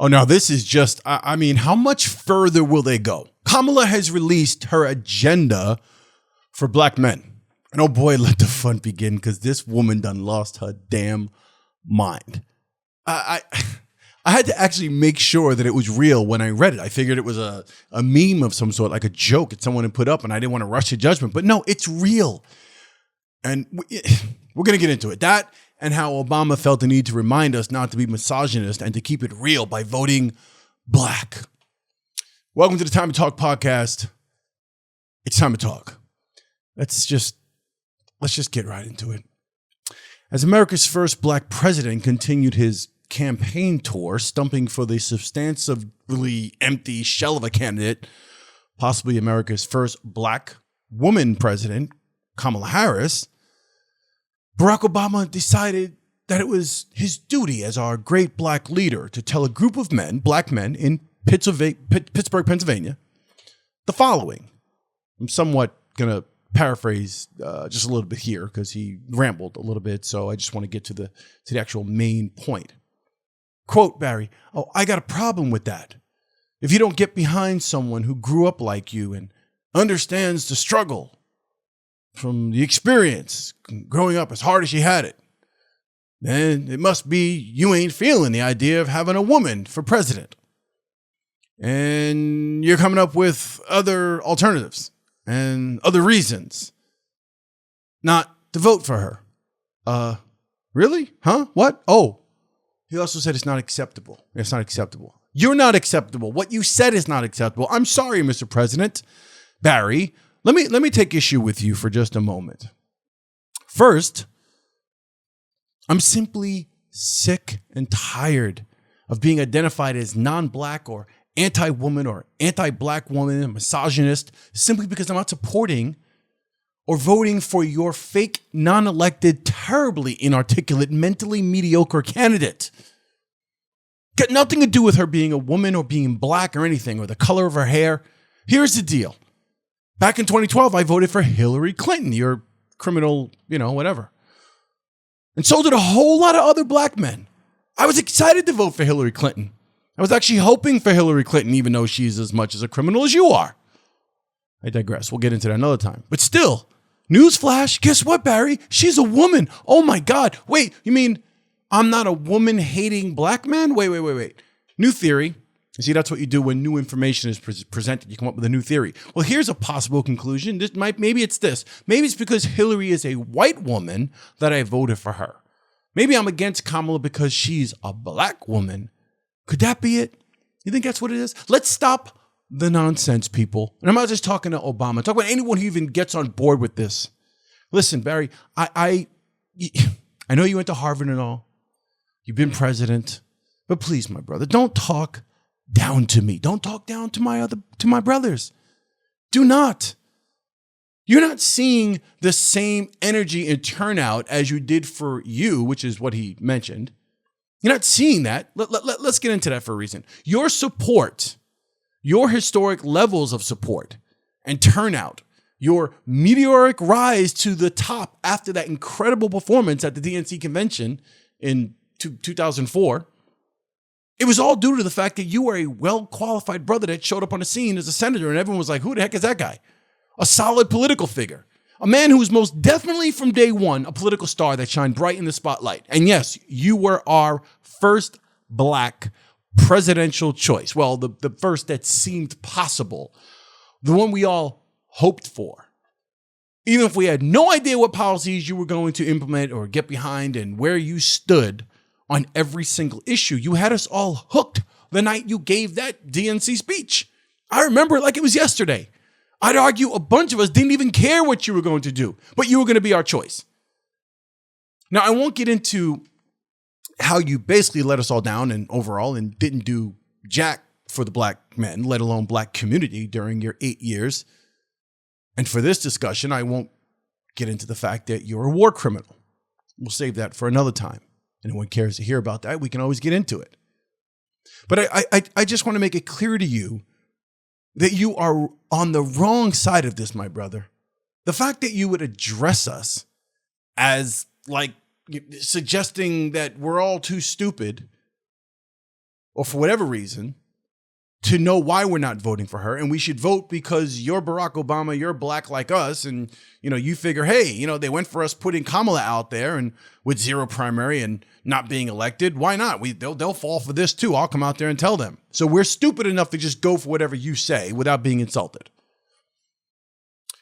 Oh, now this is just, I mean, how much further will they go? Kamala has released her agenda for black men. And oh boy, let the fun begin, because this woman done lost her damn mind. I had to actually make sure that it was real when I read it. I figured it was a meme of some sort, like a joke that someone had put up, and I didn't want to rush to judgment. But no, it's real. And we're going to get into it. That and how Obama felt the need to remind us not to be misogynist and to keep it real by voting black. Welcome to the Time to Talk podcast. It's time to talk. Let's just get right into it. As America's first black president continued his campaign tour, stumping for the substantively empty shell of a candidate, possibly America's first black woman president, Kamala Harris, Barack Obama decided that it was his duty as our great black leader to tell a group of men, black men in Pittsburg, Pennsylvania, the following. I'm somewhat going to paraphrase just a little bit here because he rambled a little bit, so I just want to get to the actual main point. Quote, Barry, "Oh, I got a problem with that. If you don't get behind someone who grew up like you and understands the struggle from the experience growing up as hard as she had it, then it must be you ain't feeling the idea of having a woman for president. And you're coming up with other alternatives and other reasons not to vote for her." Really? Huh? What? Oh, he also said it's not acceptable. It's not acceptable. You're not acceptable. What you said is not acceptable. I'm sorry, Mr. President. Barry, let me take issue with you for just a moment. First, I'm simply sick and tired of being identified as non-black or anti-woman or anti-black woman, a misogynist, simply because I'm not supporting or voting for your fake, non-elected, terribly inarticulate, mentally mediocre candidate. Got nothing to do with her being a woman or being black or anything, or the color of her hair. Here's the deal. Back in 2012, I voted for Hillary Clinton, your criminal, whatever. And so did a whole lot of other black men. I was excited to vote for Hillary Clinton. I was actually hoping for Hillary Clinton, even though she's as much as a criminal as you are. I digress. We'll get into that another time. But still, newsflash, guess what, Barry? She's a woman. Oh my God. Wait, you mean I'm not a woman-hating black man? Wait. New theory. You see, that's what you do when new information is presented. You come up with a new theory. Well, here's a possible conclusion. Maybe it's this. Maybe it's because Hillary is a white woman that I voted for her. Maybe I'm against Kamala because she's a black woman. Could that be it? You think that's what it is? Let's stop the nonsense, people. And I'm not just talking to Obama. Talk about anyone who even gets on board with this. Listen, Barry, I know you went to Harvard and all. You've been president. But please, my brother, don't talk down to me. Don't talk down to my brothers. Do not. You're not seeing the same energy and turnout as you did for you, which is what he mentioned. You're not seeing that. Let's get into that for a reason. Your support, your historic levels of support and turnout, your meteoric rise to the top after that incredible performance at the DNC convention in 2004, it was all due to the fact that you were a well-qualified brother that showed up on the scene as a senator, and everyone was like, who the heck is that guy? A solid political figure. A man who was most definitely from day one a political star that shined bright in the spotlight. And yes, you were our first black presidential choice. Well, the first that seemed possible. The one we all hoped for. Even if we had no idea what policies you were going to implement or get behind and where you stood on every single issue, you had us all hooked the night you gave that DNC speech. I remember it like it was yesterday. I'd argue a bunch of us didn't even care what you were going to do, but you were going to be our choice. Now, I won't get into how you basically let us all down and overall and didn't do jack for the black men, let alone black community during your 8 years. And for this discussion, I won't get into the fact that you're a war criminal. We'll save that for another time. Anyone cares to hear about that, we can always get into it. But I just want to make it clear to you that you are on the wrong side of this, my brother. The fact that you would address us as like suggesting that we're all too stupid or for whatever reason, to know why we're not voting for her. And we should vote because you're Barack Obama, you're black like us. And, you figure, hey, they went for us putting Kamala out there and with zero primary and not being elected. Why not? They'll fall for this too. I'll come out there and tell them. So we're stupid enough to just go for whatever you say without being insulted.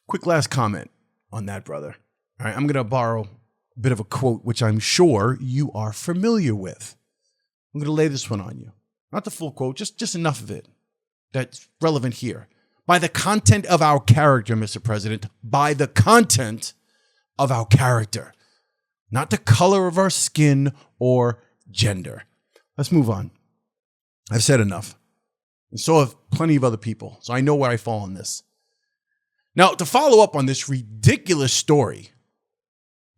Quick last comment on that, brother. All right, I'm going to borrow a bit of a quote, which I'm sure you are familiar with. I'm going to lay this one on you. Not the full quote, just enough of it that's relevant here. By the content of our character, Mr. President, by the content of our character, not the color of our skin or gender. Let's move on. I've said enough. And so have plenty of other people. So I know where I fall on this. Now, to follow up on this ridiculous story,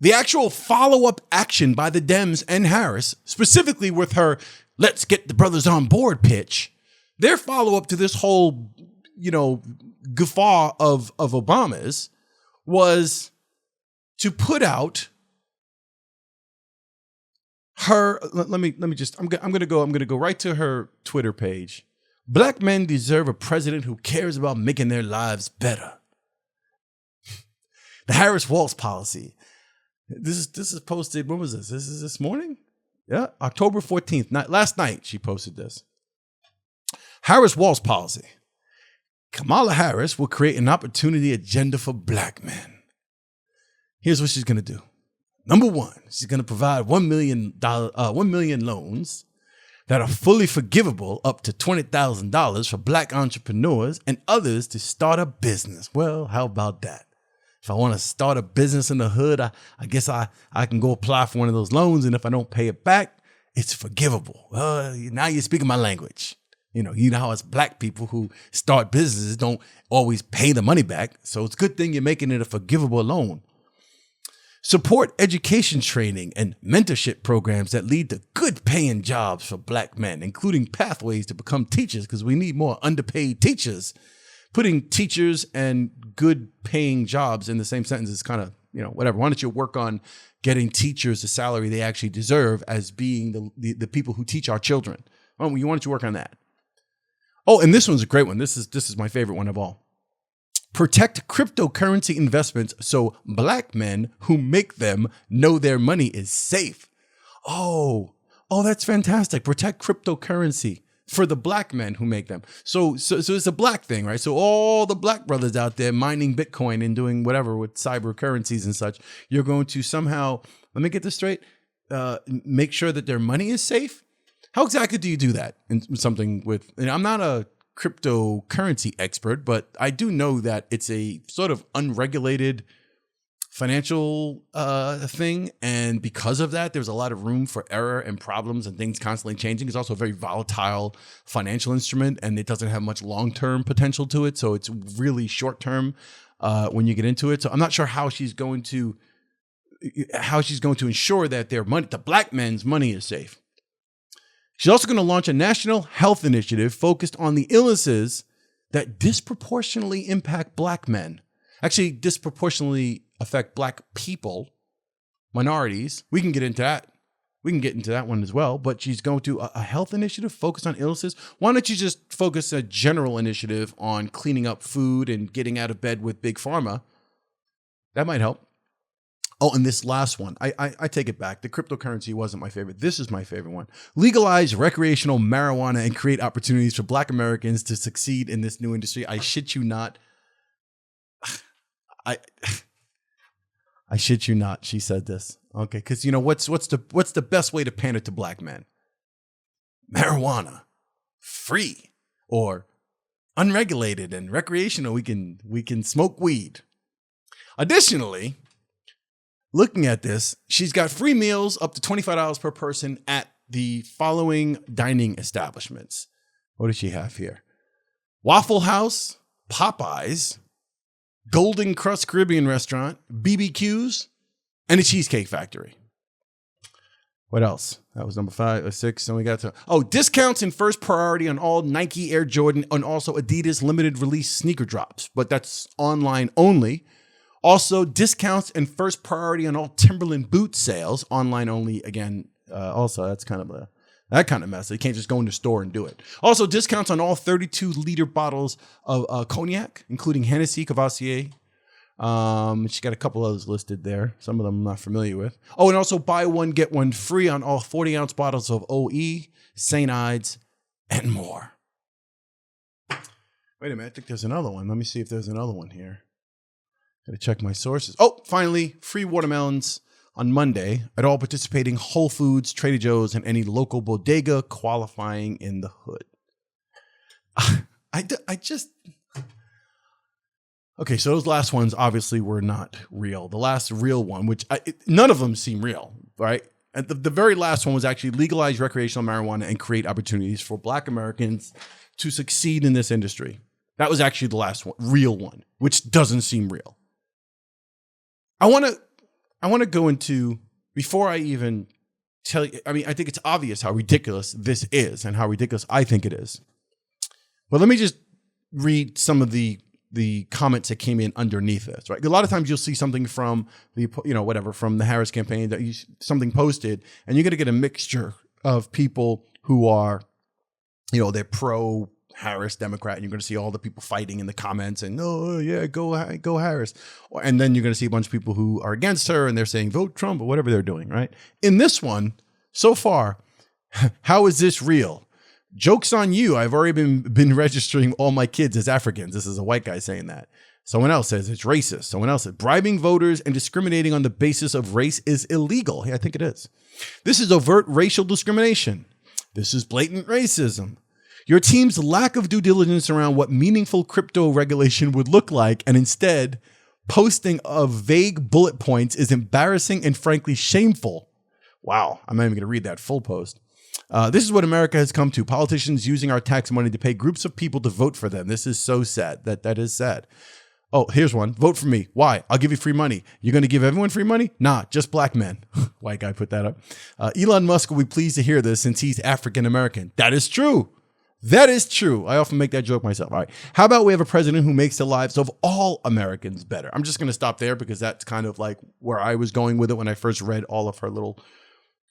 the actual follow-up action by the Dems and Harris, specifically with her let's get the brothers on board pitch, their follow-up to this whole, guffaw of Obama's was to put out her, let me just, I'm going to go right to her Twitter page. Black men deserve a president who cares about making their lives better. The Harris-Walz policy. This is posted, when was this? This is this morning? Yeah, October 14th. Last night, she posted this. Harris-Walz policy. Kamala Harris will create an opportunity agenda for black men. Here's what she's going to do. Number one, she's going to provide $1 million loans that are fully forgivable up to $20,000 for black entrepreneurs and others to start a business. Well, how about that? If I want to start a business in the hood, I guess I can go apply for one of those loans. And if I don't pay it back, it's forgivable. Now you're speaking my language. You know how it's black people who start businesses don't always pay the money back. So it's a good thing you're making it a forgivable loan. Support education training and mentorship programs that lead to good paying jobs for black men, including pathways to become teachers, because we need more underpaid teachers. Putting teachers and good paying jobs in the same sentence is kind of, whatever. Why don't you work on getting teachers the salary they actually deserve as being the people who teach our children? Why don't you work on that? Oh, and this one's a great one. This is my favorite one of all. Protect cryptocurrency investments so black men who make them know their money is safe. Oh, that's fantastic. Protect cryptocurrency for the black men who make them. So it's a black thing, right? So all the black brothers out there mining Bitcoin and doing whatever with cyber currencies and such, you're going to somehow, let me get this straight, make sure that their money is safe. How exactly do you do that? In something with, and I'm not a cryptocurrency expert, but I do know that it's a sort of unregulated financial thing. And because of that, there's a lot of room for error and problems and things constantly changing. It's also a very volatile financial instrument and it doesn't have much long-term potential to it. So it's really short-term when you get into it. So I'm not sure how she's going to ensure that their money, the black men's money, is safe. She's also going to launch a national health initiative focused on the illnesses that disproportionately impact black men. Actually, disproportionately affect black people, minorities. We can get into that. We can get into that one as well. But she's going to a health initiative focused on illnesses. Why don't you just focus a general initiative on cleaning up food and getting out of bed with big pharma? That might help. Oh, and this last one, I take it back. The cryptocurrency wasn't my favorite. This is my favorite one. Legalize recreational marijuana and create opportunities for black Americans to succeed in this new industry. I shit you not. I shit you not. She said this. Okay, because what's the best way to pander to black men? Marijuana, free or unregulated and recreational. We can smoke weed. Additionally, looking at this, she's got free meals up to $25 per person at the following dining establishments. What does she have here? Waffle House, Popeyes, Golden Crust Caribbean Restaurant, BBQs, and a Cheesecake Factory. What else? That was number 5 or 6. And we got discounts and first priority on all Nike, Air Jordan, and also Adidas limited release sneaker drops, but that's online only. Also, discounts and first priority on all Timberland boot sales, online only. Again, also that's kind of That kind of mess. You can't just go in the store and do it. Also, discounts on all 32-liter bottles of cognac, including Hennessy, Cavassier. She got a couple others listed there. Some of them I'm not familiar with. Oh, and also buy one, get one free on all 40-ounce bottles of OE, St. Ides, and more. Wait a minute. I think there's another one. Let me see if there's another one here. Got to check my sources. Oh, finally, free watermelons on Monday at all participating Whole Foods, Trader Joe's, and any local bodega qualifying in the hood. Okay, so those last ones obviously were not real. The last real one, none of them seem real, right? And the very last one was actually legalize recreational marijuana and create opportunities for Black Americans to succeed in this industry. That was actually the last one, real one, which doesn't seem real. I want to go into, before I even tell you, I mean, I think it's obvious how ridiculous this is and how ridiculous I think it is. But let me just read some of the comments that came in underneath this, right? A lot of times you'll see something from from the Harris campaign, something posted, and you're going to get a mixture of people who are, they're pro Harris Democrat, and you're going to see all the people fighting in the comments and, oh yeah, go Harris. And then you're going to see a bunch of people who are against her and they're saying vote Trump or whatever they're doing, right? In this one, so far, how is this real? Joke's on you. I've already been registering all my kids as Africans. This is a white guy saying that. Someone else says it's racist. Someone else says bribing voters and discriminating on the basis of race is illegal. Yeah, I think it is. This is overt racial discrimination. This is blatant racism. Your team's lack of due diligence around what meaningful crypto regulation would look like, and instead posting of vague bullet points, is embarrassing and frankly shameful. Wow, I'm not even going to read that full post. This is what America has come to. Politicians using our tax money to pay groups of people to vote for them. This is so sad. That is sad. Oh, here's one. Vote for me. Why? I'll give you free money. You're going to give everyone free money? Nah, just black men. White guy put that up. Elon Musk will be pleased to hear this since he's African American. That is true. That is true. I often make that joke myself. All right. How about we have a president who makes the lives of all Americans better? I'm just going to stop there because that's kind of like where I was going with it when I first read all of her little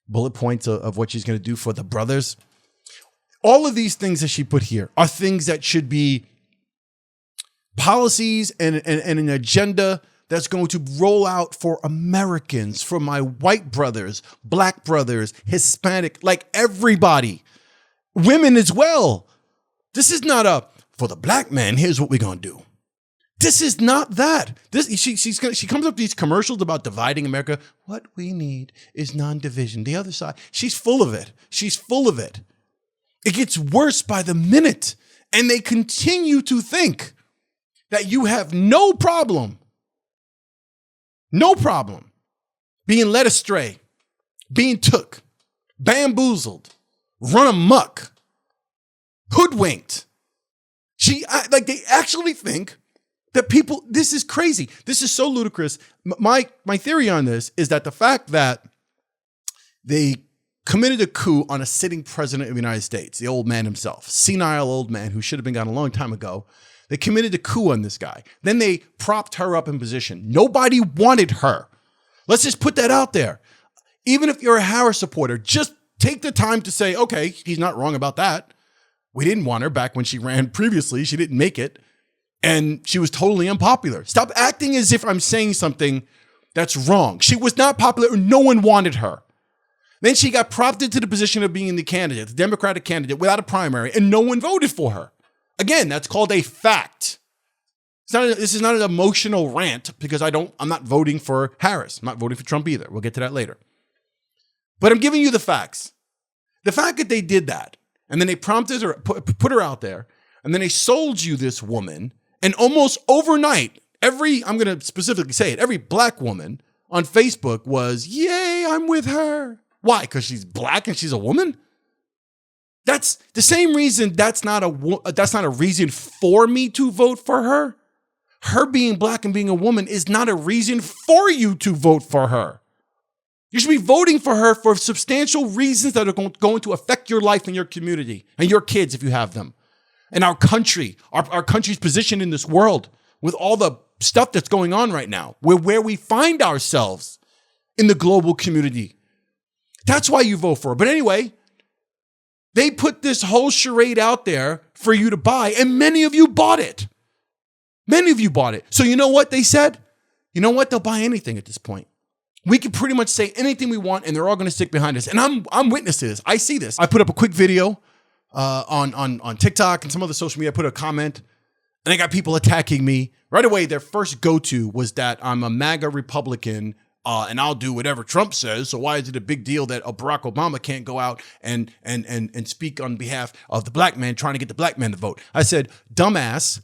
bullet points of what she's going to do for the brothers. All of these things that she put here are things that should be policies and an agenda that's going to roll out for Americans, for my white brothers, black brothers, Hispanic, like everybody. Women as well. This is not for the black man, here's what we're going to do. This is not that. She comes up with these commercials about dividing America. What we need is non-division. The other side, she's full of it. She's full of it. It gets worse by the minute. And they continue to think that you have no problem being led astray, being took, bamboozled, run amok, hoodwinked. They actually think that people, this is crazy. This is so ludicrous. My theory on this is that the fact that they committed a coup on a sitting president of the United States, the old man himself, senile old man who should have been gone a long time ago, they committed a coup on this guy. Then they propped her up in position. Nobody wanted her. Let's just put that out there. Even if you're a Harris supporter, just take the time to say, okay, he's not wrong about that. We didn't want her back when she ran previously. She didn't make it. And she was totally unpopular. Stop acting as if I'm saying something that's wrong. She was not popular. No one wanted her. Then she got propped into the position of being the candidate, the Democratic candidate, without a primary, and no one voted for her. Again, that's called a fact. This is not an emotional rant because I'm not voting for Harris. I'm not voting for Trump either. We'll get to that later. But I'm giving you the facts. The fact that they did that, and then they prompted her, put her out there, and then they sold you this woman, and almost overnight, I'm going to specifically say it, every black woman on Facebook was, yay, I'm with her. Why? Because she's black and she's a woman? That's the same reason that's not a reason for me to vote for her. Her being black and being a woman is not a reason for you to vote for her. You should be voting for her for substantial reasons that are going to affect your life and your community and your kids if you have them. And our country, our country's position in this world with all the stuff that's going on right now, where we find ourselves in the global community. That's why you vote for her. But anyway, They put this whole charade out there for you to buy, and many of you bought it. Many of you bought it. So you know what they said? You know what? They'll buy anything at this point. We can pretty much say anything we want, and they're all going to stick behind us. And I'm witness to this. I see this. I put up a quick video on TikTok and some other social media. I put a comment, and I got people attacking me. Right away, their first go-to was that I'm a MAGA Republican, and I'll do whatever Trump says. So why is it a big deal that Barack Obama can't go out and speak on behalf of the black man, trying to get the black man to vote? I said, dumbass.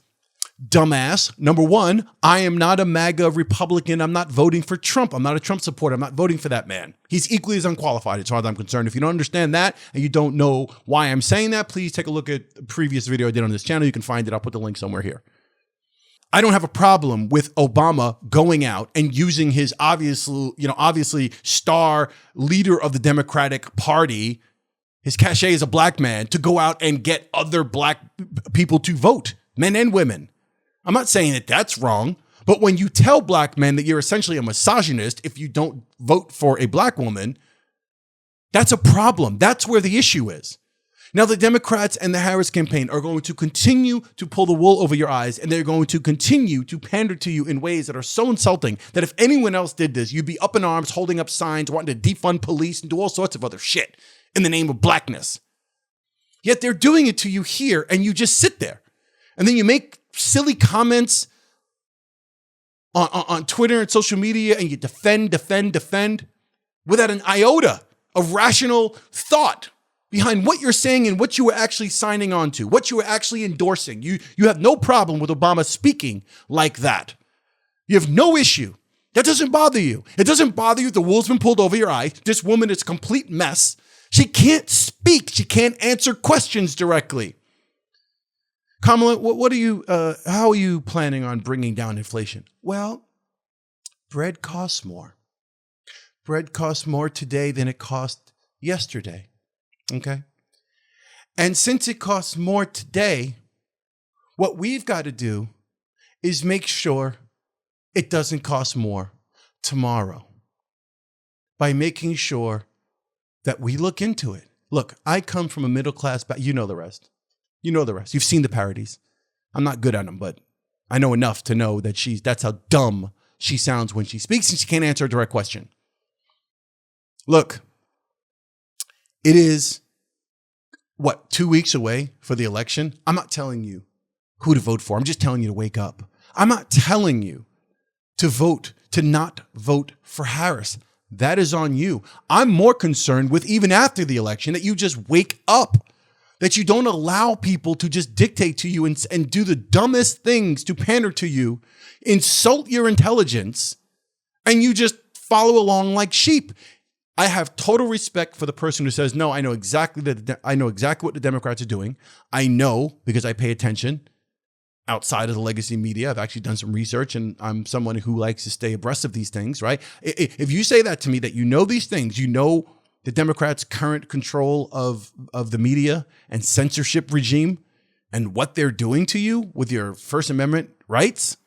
Number one, I am not a MAGA Republican. I'm not voting for Trump. I'm not a Trump supporter. I'm not voting for that man. He's equally as unqualified as far as I'm concerned. If you don't understand that and you don't know why I'm saying that, please take a look at the previous video I did on this channel. You can find it. I'll put the link somewhere here. I don't have a problem with Obama going out and using his obviously star leader of the Democratic Party, his cachet as a black man, to go out and get other black people to vote, men and women. I'm not saying that that's wrong, but when you tell black men that you're essentially a misogynist if you don't vote for a black woman, that's a problem. That's where the issue is. Now, the Democrats and the Harris campaign are going to continue to pull the wool over your eyes, and they're going to continue to pander to you in ways that are so insulting that if anyone else did this, you'd be up in arms, holding up signs, wanting to defund police and do all sorts of other shit in the name of blackness. Yet they're doing it to you here, and you just sit there. And then you make silly comments on Twitter and social media, and you defend without an iota of rational thought behind what you're saying and what you were actually signing on to, what you were actually endorsing. You have no problem with Obama speaking like that. You have no issue. That doesn't bother you. It doesn't bother you the wool's been pulled over your eyes. This woman is a complete mess. She can't speak. She can't answer questions directly. Kamala, how are you planning on bringing down inflation? Well, bread costs more. Bread costs more today than it cost yesterday. Okay. And since it costs more today, what we've got to do is make sure it doesn't cost more tomorrow by making sure that we look into it. Look, I come from a middle class, you know the rest. You know the rest. You've seen the parodies. I'm not good at them, but I know enough to know that that's how dumb she sounds when she speaks and she can't answer a direct question. Look, it is, 2 weeks away for the election? I'm not telling you who to vote for. I'm just telling you to wake up. I'm not telling you to not vote for Harris. That is on you. I'm more concerned with, even after the election, that you just wake up, that you don't allow people to just dictate to you and do the dumbest things to pander to you, insult your intelligence, and you just follow along like sheep. I have total respect for the person who says, no, I know exactly what the Democrats are doing. I know because I pay attention outside of the legacy media. I've actually done some research, and I'm someone who likes to stay abreast of these things, right? If you say that to me, that you know these things, you know the Democrats' current control of the media and censorship regime and what they're doing to you with your First Amendment rights.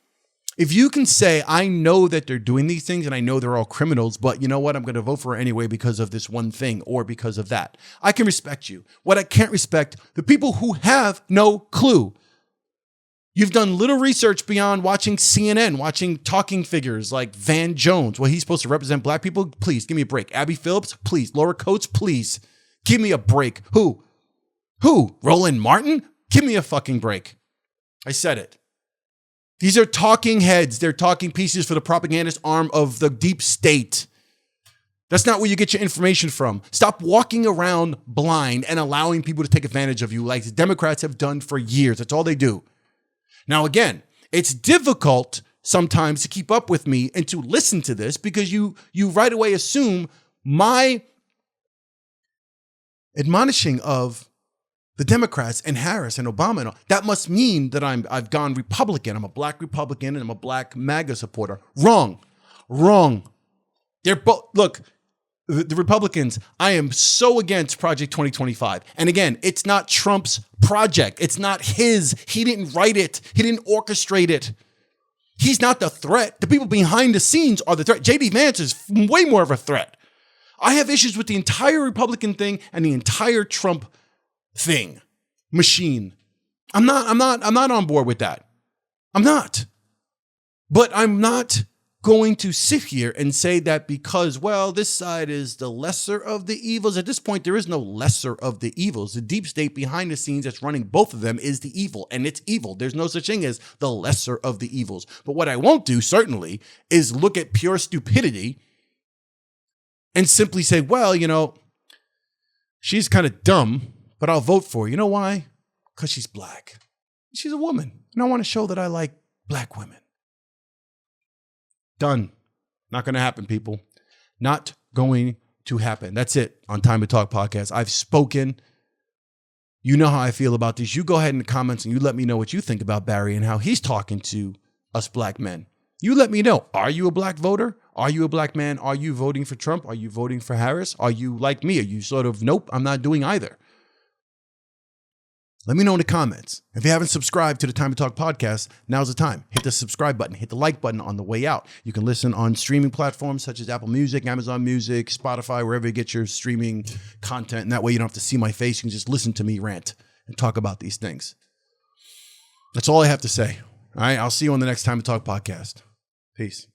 If you can say, I know that they're doing these things and I know they're all criminals, but you know what? I'm going to vote for it anyway because of this one thing or because of that. I can respect you. What I can't respect, the people who have no clue. You've done little research beyond watching CNN, watching talking figures like Van Jones. Well, he's supposed to represent black people. Please give me a break. Abby Phillips, please. Laura Coates, please. Give me a break. Who? Roland Martin? Give me a fucking break. I said it. These are talking heads. They're talking pieces for the propagandist arm of the deep state. That's not where you get your information from. Stop walking around blind and allowing people to take advantage of you like the Democrats have done for years. That's all they do. Now, again, it's difficult sometimes to keep up with me and to listen to this because you right away assume my admonishing of the Democrats and Harris and Obama and all, that must mean that I've gone Republican. I'm a black Republican and I'm a black MAGA supporter. Wrong. They're both, look, the Republicans, I am so against Project 2025. And again, it's not Trump's project. It's not his. He didn't write it. He didn't orchestrate it. He's not the threat. The people behind the scenes are the threat. J.D. Vance is way more of a threat. I have issues with the entire Republican thing and the entire Trump thing, machine. I'm not on board with that. I'm not. But I'm not going to sit here and say that because, well, this side is the lesser of the evils. At this point, there is no lesser of the evils. The deep state behind the scenes that's running both of them is the evil, and it's evil. There's no such thing as the lesser of the evils. But what I won't do, certainly, is look at pure stupidity and simply say, well, she's kind of dumb, but I'll vote for her. You know why? Because she's black. She's a woman. And I want to show that I like black women. Done. Not going to happen, people. Not going to happen. That's it on Time to Talk podcast. I've spoken. You know how I feel about this. You go ahead in the comments and you let me know what you think about Barry and how he's talking to us black men. You let me know. Are you a black voter? Are you a black man? Are you voting for Trump? Are you voting for Harris? Are you like me? Are you sort of, nope, I'm not doing either? Let me know in the comments. If you haven't subscribed to the Time to Talk podcast, now's the time. Hit the subscribe button. Hit the like button on the way out. You can listen on streaming platforms such as Apple Music, Amazon Music, Spotify, wherever you get your streaming content. And that way you don't have to see my face. You can just listen to me rant and talk about these things. That's all I have to say. All right. I'll see you on the next Time to Talk podcast. Peace.